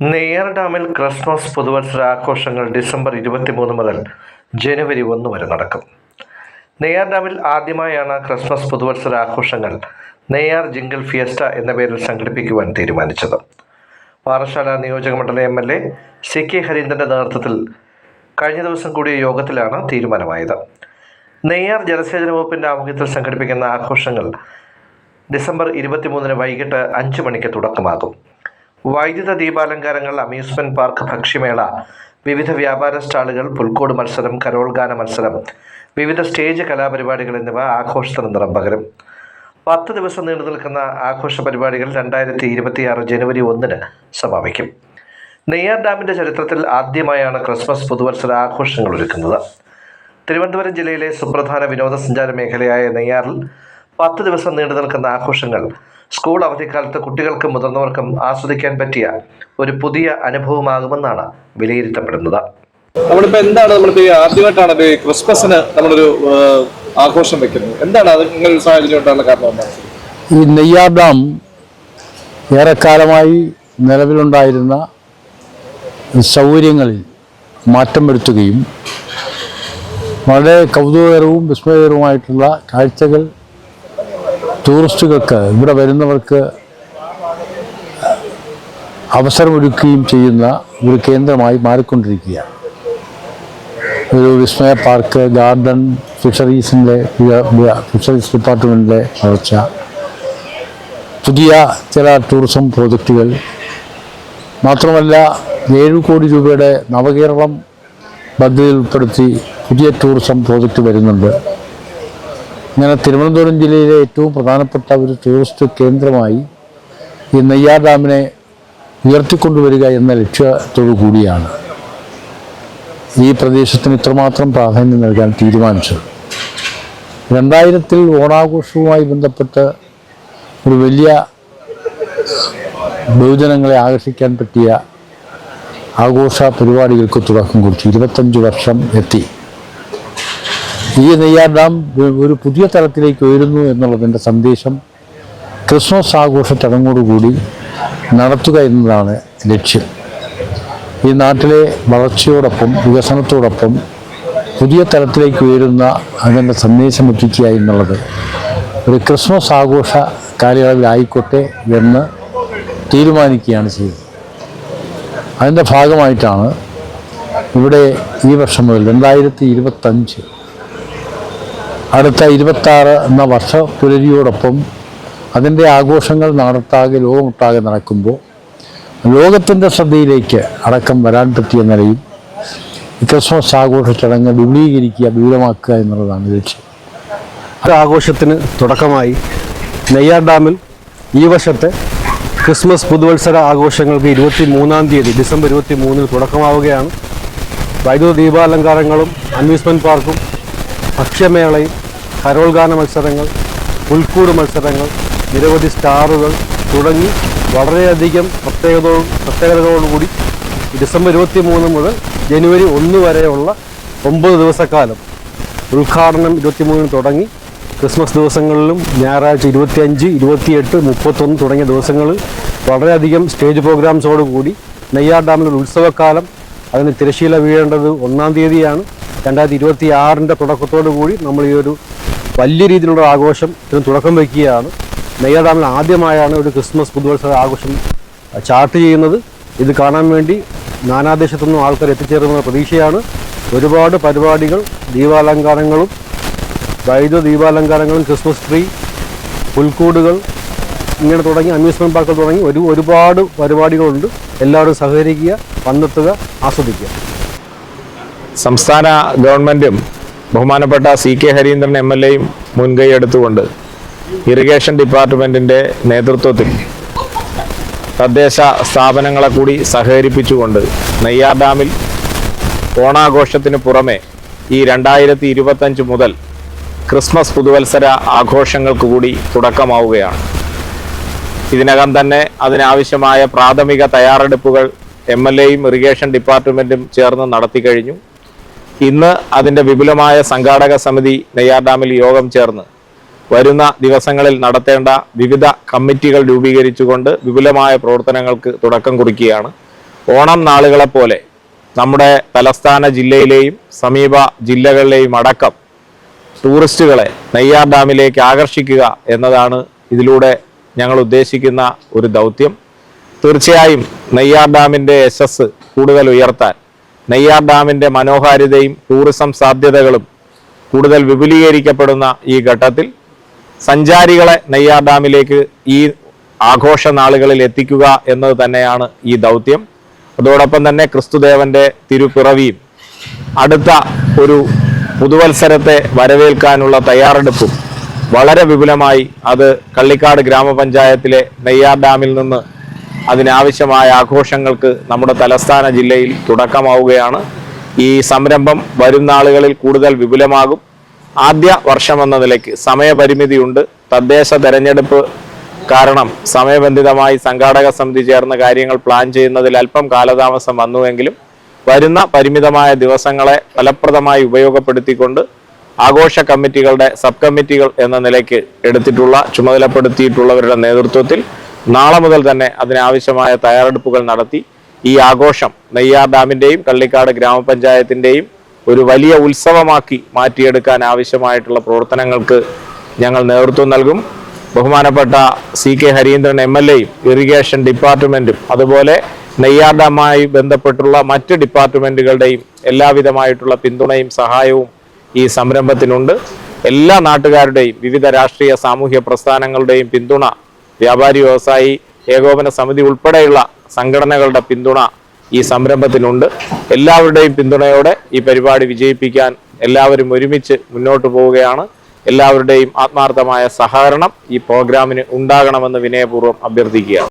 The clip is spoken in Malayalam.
നെയ്യാർ ഡാമിൽ ക്രിസ്മസ് പുതുവത്സരാഘോഷങ്ങൾ ഡിസംബർ 23 മുതൽ ജനുവരി 1 വരെ നടക്കും. നെയ്യാർ ഡാമിൽ ആദ്യമായാണ് ക്രിസ്മസ് പുതുവത്സരാഘോഷങ്ങൾ നെയ്യാർ ജിംഗിൾ ഫിയസ്റ്റ എന്ന പേരിൽ സംഘടിപ്പിക്കുവാൻ തീരുമാനിച്ചത്. പാറശാല നിയോജകമണ്ഡലം MLA CK ഹരീന്ദ്രന്റെ നേതൃത്വത്തിൽ കഴിഞ്ഞ ദിവസം കൂടിയ യോഗത്തിലാണ് തീരുമാനമായത്. നെയ്യാർ ജലസേചന വകുപ്പിന്റെ ആഭിമുഖ്യത്തിൽ സംഘടിപ്പിക്കുന്ന ആഘോഷങ്ങൾ ഡിസംബർ 23 വൈകിട്ട് 5 മണിക്ക് തുടക്കമാകും. വൈദ്യുത ദീപാലങ്കാരങ്ങൾ, അമ്യൂസ്മെന്റ് പാർക്ക്, ഭക്ഷ്യമേള, വിവിധ വ്യാപാര സ്റ്റാളുകൾ, പുൽക്കോട് മത്സരം, കരോൾ ഗാന മത്സരം, വിവിധ സ്റ്റേജ് കലാപരിപാടികൾ എന്നിവ ആഘോഷത്തിന് നിറം പകരും. 10 ദിവസം നീണ്ടു നിൽക്കുന്ന ആഘോഷ പരിപാടികൾ 2026 ജനുവരി 1 സമാപിക്കും. നെയ്യാർ ഡാമിൻ്റെ ചരിത്രത്തിൽ ആദ്യമായാണ് ക്രിസ്മസ് പുതുവത്സര ആഘോഷങ്ങൾ ഒരുക്കുന്നത്. തിരുവനന്തപുരം ജില്ലയിലെ സുപ്രധാന വിനോദസഞ്ചാര മേഖലയായ നെയ്യാറിൽ 10 ദിവസം നീണ്ടു നിൽക്കുന്ന ആഘോഷങ്ങൾ സ്കൂൾ അവധിക്കാലത്ത് കുട്ടികൾക്കും മുതിർന്നവർക്കും ആസ്വദിക്കാൻ പറ്റിയ ഒരു പുതിയ അനുഭവമാകുമെന്നാണ് വിലയിരുത്തപ്പെടുന്നത്. നമ്മളിപ്പോ എന്താണ് ആദ്യമായിട്ടാണ് ക്രിസ്മസിന് നമ്മളൊരു ആഘോഷം വെക്കുന്നത്, എന്താണ് അത് നിങ്ങൾ സാഹചര്യം കാരണം? ഈ നെയ്യാർ ഡാം ഏറെക്കാലമായി നിലവിലുണ്ടായിരുന്ന സൗകര്യങ്ങളിൽ മാറ്റം വരുത്തുകയും വളരെ കൗതുകകരവും വിസ്മയകരവുമായിട്ടുള്ള കാഴ്ചകൾ ടൂറിസ്റ്റുകൾക്ക്, ഇവിടെ വരുന്നവർക്ക് അവസരമൊരുക്കുകയും ചെയ്യുന്ന ഒരു കേന്ദ്രമായി മാറിക്കൊണ്ടിരിക്കുകയാണ്. ഒരു വിസ്മയ പാർക്ക്, ഗാർഡൻ, ഫിഷറീസ് ഡിപ്പാർട്ട്മെൻറ്റിൻ്റെ വളർച്ച, പുതിയ ചില ടൂറിസം പ്രോജക്റ്റുകൾ, മാത്രമല്ല 7 കോടി രൂപയുടെ നവകേരളം പദ്ധതിയിൽ ഉൾപ്പെടുത്തി പുതിയ ടൂറിസം പ്രോജക്റ്റ് വരുന്നുണ്ട്. ഇങ്ങനെ തിരുവനന്തപുരം ജില്ലയിലെ ഏറ്റവും പ്രധാനപ്പെട്ട ഒരു ടൂറിസ്റ്റ് കേന്ദ്രമായി ഈ നെയ്യാർ ഡാമിനെ ഉയർത്തിക്കൊണ്ടുവരിക എന്ന ലക്ഷ്യത്തോടു കൂടിയാണ് ഈ പ്രദേശത്തിന് ഇത്രമാത്രം പ്രാധാന്യം നൽകാൻ തീരുമാനിച്ചത്. 2000-ൽ ഓണാഘോഷവുമായി ബന്ധപ്പെട്ട് ഒരു വലിയ ബഹുജനങ്ങളെ ആകർഷിക്കാൻ പറ്റിയ ആഘോഷ പരിപാടികൾക്ക് തുടക്കം കുറിച്ച് 25 വർഷം എത്തി. ഈ നെയ്യാർ ഡാം ഒരു പുതിയ തലത്തിലേക്ക് ഉയരുന്നു എന്നുള്ളതിൻ്റെ സന്ദേശം ക്രിസ്മസ് ആഘോഷ ചടങ്ങോടുകൂടി നടത്തുക എന്നതാണ് ലക്ഷ്യം. ഈ നാട്ടിലെ വളർച്ചയോടൊപ്പം വികസനത്തോടൊപ്പം പുതിയ തലത്തിലേക്ക് ഉയരുന്ന അതിൻ്റെ സന്ദേശം എത്തിക്കുക എന്നുള്ളത് ഒരു ക്രിസ്മസ് ആഘോഷ കാലയളവിലായിക്കോട്ടെ എന്ന് തീരുമാനിക്കുകയാണ് ചെയ്തത്. അതിൻ്റെ ഭാഗമായിട്ടാണ് ഇവിടെ ഈ വർഷം മുതൽ 2025 അടുത്ത 26 എന്ന വർഷപുലരിയോടൊപ്പം അതിൻ്റെ ആഘോഷങ്ങൾ നാടൊട്ടാകെ, ലോകമൊട്ടാകെ നടക്കുമ്പോൾ ലോകത്തിൻ്റെ ശ്രദ്ധയിലേക്ക് അടക്കം വരാൻ പറ്റിയ നിലയിൽ ക്രിസ്മസ് ആഘോഷ ചടങ്ങ് വിപുലീകരിക്കുക, വിപുലമാക്കുക എന്നുള്ളതാണ് ലക്ഷ്യം. ആഘോഷത്തിന് തുടക്കമായി നെയ്യാർ ഡാമിൽ ഈ വർഷത്തെ ക്രിസ്മസ് പുതുവത്സര ആഘോഷങ്ങൾക്ക് 23-ാം തീയതി ഡിസംബർ 23 തുടക്കമാവുകയാണ്. വൈദ്യുത ദീപാലങ്കാരങ്ങളും അമ്യൂസ്മെൻറ്റ് പാർക്കും, ഭക്ഷ്യമേളയും, കരോൾ ഗാന മത്സരങ്ങൾ, പുൽക്കൂട് മത്സരങ്ങൾ, നിരവധി സ്റ്റാറുകൾ തുടങ്ങി വളരെയധികം പ്രത്യേകതകളോടുകൂടി ഡിസംബർ 23 മുതൽ ജനുവരി 1 വരെയുള്ള 9 ദിവസക്കാലം, ഉദ്ഘാടനം 23 തുടങ്ങി ക്രിസ്മസ് ദിവസങ്ങളിലും ഞായറാഴ്ച 25, 28, 31 തുടങ്ങിയ ദിവസങ്ങളിൽ വളരെയധികം സ്റ്റേജ് പ്രോഗ്രാംസോടുകൂടി നെയ്യാർ ഡാമിലൊരു ഉത്സവക്കാലം. അതിന് തിരശ്ശീല വീഴേണ്ടത് 1-ാം തീയതിയാണ്. 2026-ൻ്റെ തുടക്കത്തോടു കൂടി നമ്മൾ ഈ ഒരു വലിയ രീതിയിലുള്ള ആഘോഷത്തിന് തുടക്കം വയ്ക്കുകയാണ്. നെയ്യാർ ഡാമിൽ ആദ്യമായാണ് ഒരു ക്രിസ്മസ് പുതുവത്സര ആഘോഷം ചാർട്ട് ചെയ്യുന്നത്. ഇത് കാണാൻ വേണ്ടി നാനാദേശത്തു നിന്നും ആൾക്കാർ എത്തിച്ചേരുന്ന പ്രതീക്ഷയാണ്. ഒരുപാട് പരിപാടികൾ, ദീപാലങ്കാരങ്ങളും, വൈദ്യുത ദീപാലങ്കാരങ്ങളും, ക്രിസ്മസ് ട്രീ, പുൽക്കൂടുകൾ, ഇങ്ങനെ തുടങ്ങി അമ്യൂസ്മെൻറ്റ് പാർക്കുകൾ തുടങ്ങി ഒരുപാട് പരിപാടികളുണ്ട്. എല്ലാവരും സഹകരിക്കുക, വന്നെത്തുക, ആസ്വദിക്കുക. സംസ്ഥാന ഗവൺമെൻറ്റും ബഹുമാനപ്പെട്ട CK ഹരീന്ദ്രൻ MLAയും മുൻകൈ എടുത്തുകൊണ്ട് ഇറിഗേഷൻ ഡിപ്പാർട്ട്മെൻറ്റിൻ്റെ നേതൃത്വത്തിൽ തദ്ദേശ സ്ഥാപനങ്ങളെ കൂടി സഹകരിപ്പിച്ചുകൊണ്ട് നെയ്യാർ ഡാമിൽ ഓണാഘോഷത്തിന് പുറമെ ഈ 2025 മുതൽ ക്രിസ്മസ് പുതുവത്സര ആഘോഷങ്ങൾക്ക് കൂടി തുടക്കമാവുകയാണ്. ഇതിനകം തന്നെ അതിനാവശ്യമായ പ്രാഥമിക തയ്യാറെടുപ്പുകൾ MLAയും ഇറിഗേഷൻ ഡിപ്പാർട്ട്മെൻറ്റും ചേർന്ന് നടത്തി കഴിഞ്ഞു. ഇന്ന് അതിൻ്റെ വിപുലമായ സംഘാടക സമിതി നെയ്യാർ ഡാമിൽ യോഗം ചേർന്ന് വരുന്ന ദിവസങ്ങളിൽ നടത്തേണ്ട വിവിധ കമ്മിറ്റികൾ രൂപീകരിച്ചുകൊണ്ട് വിപുലമായ പ്രവർത്തനങ്ങൾക്ക് തുടക്കം കുറിക്കുകയാണ്. ഓണം നാളുകളെപ്പോലെ നമ്മുടെ തലസ്ഥാന ജില്ലയിലെയും സമീപ ജില്ലകളിലെയും അടക്കം ടൂറിസ്റ്റുകളെ നെയ്യാർ ഡാമിലേക്ക് ആകർഷിക്കുക എന്നതാണ് ഇതിലൂടെ ഞങ്ങൾ ഉദ്ദേശിക്കുന്ന ഒരു ദൗത്യം. തീർച്ചയായും നെയ്യാർ ഡാമിൻ്റെ യശസ് കൂടുതൽ ഉയർത്താൻ, നെയ്യാർ ഡാമിൻ്റെ മനോഹാരിതയും ടൂറിസം സാധ്യതകളും കൂടുതൽ വിപുലീകരിക്കപ്പെടുന്ന ഈ ഘട്ടത്തിൽ സഞ്ചാരികളെ നെയ്യാർ ഡാമിലേക്ക് ഈ ആഘോഷ നാളുകളിൽ എത്തിക്കുക എന്നത് തന്നെയാണ് ഈ ദൗത്യം. അതോടൊപ്പം തന്നെ ക്രിസ്തുദേവന്റെ തിരുപ്പിറവിയും അടുത്ത ഒരു പുതുവത്സരത്തെ വരവേൽക്കാനുള്ള തയ്യാറെടുപ്പും വളരെ വിപുലമായി അത് കള്ളിക്കാട് ഗ്രാമപഞ്ചായത്തിലെ നെയ്യാർ ഡാമിൽ നിന്ന് അതിനാവശ്യമായ ആഘോഷങ്ങൾക്ക് നമ്മുടെ തലസ്ഥാന ജില്ലയിൽ തുടക്കമാവുകയാണ്. ഈ സംരംഭം വരും നാളുകളിൽ കൂടുതൽ വിപുലമാകും. ആദ്യ വർഷമെന്ന നിലയ്ക്ക് സമയപരിമിതിയുണ്ട്. തദ്ദേശ തെരഞ്ഞെടുപ്പ് കാരണം സമയബന്ധിതമായി സംഘാടക സമിതി ചേർന്ന കാര്യങ്ങൾ പ്ലാൻ ചെയ്യുന്നതിൽ അല്പം കാലതാമസം വന്നുവെങ്കിലും വരുന്ന പരിമിതമായ ദിവസങ്ങളെ ഫലപ്രദമായി ഉപയോഗപ്പെടുത്തിക്കൊണ്ട് ആഘോഷ കമ്മിറ്റികളുടെ സബ് കമ്മിറ്റികൾ എന്ന നിലയ്ക്ക് ചുമതലപ്പെടുത്തിയിട്ടുള്ളവരുടെ നേതൃത്വത്തിൽ നാളെ മുതൽ തന്നെ അതിനാവശ്യമായ തയ്യാറെടുപ്പുകൾ നടത്തി ഈ ആഘോഷം നെയ്യാർ ഡാമിൻ്റെയും കള്ളിക്കാട് ഗ്രാമപഞ്ചായത്തിൻ്റെയും ഒരു വലിയ ഉത്സവമാക്കി മാറ്റിയെടുക്കാൻ ആവശ്യമായിട്ടുള്ള പ്രവർത്തനങ്ങൾക്ക് ഞങ്ങൾ നേതൃത്വം നൽകും. ബഹുമാനപ്പെട്ട CK ഹരീന്ദ്രൻ MLAയും ഇറിഗേഷൻ ഡിപ്പാർട്ട്മെൻറ്റും അതുപോലെ നെയ്യാർ ഡാമുമായി ബന്ധപ്പെട്ടുള്ള മറ്റ് ഡിപ്പാർട്ട്മെൻറ്റുകളുടെയും എല്ലാവിധമായിട്ടുള്ള പിന്തുണയും സഹായവും ഈ സംരംഭത്തിനുണ്ട്. എല്ലാ നാട്ടുകാരുടെയും വിവിധ രാഷ്ട്രീയ സാമൂഹ്യ പ്രസ്ഥാനങ്ങളുടെയും പിന്തുണ, വ്യാപാരി വ്യവസായി ഏകോപന സമിതി ഉൾപ്പെടെയുള്ള സംഘടനകളുടെ പിന്തുണ ഈ സംരംഭത്തിനുണ്ട്. എല്ലാവരുടെയും പിന്തുണയോടെ ഈ പരിപാടി വിജയിപ്പിക്കാൻ എല്ലാവരും ഒരുമിച്ച് മുന്നോട്ട് പോവുകയാണ്. എല്ലാവരുടെയും ആത്മാർത്ഥമായ സഹകരണം ഈ പ്രോഗ്രാമിന് ഉണ്ടാകണമെന്ന് വിനയപൂർവ്വം അഭ്യർത്ഥിക്കുകയാണ്.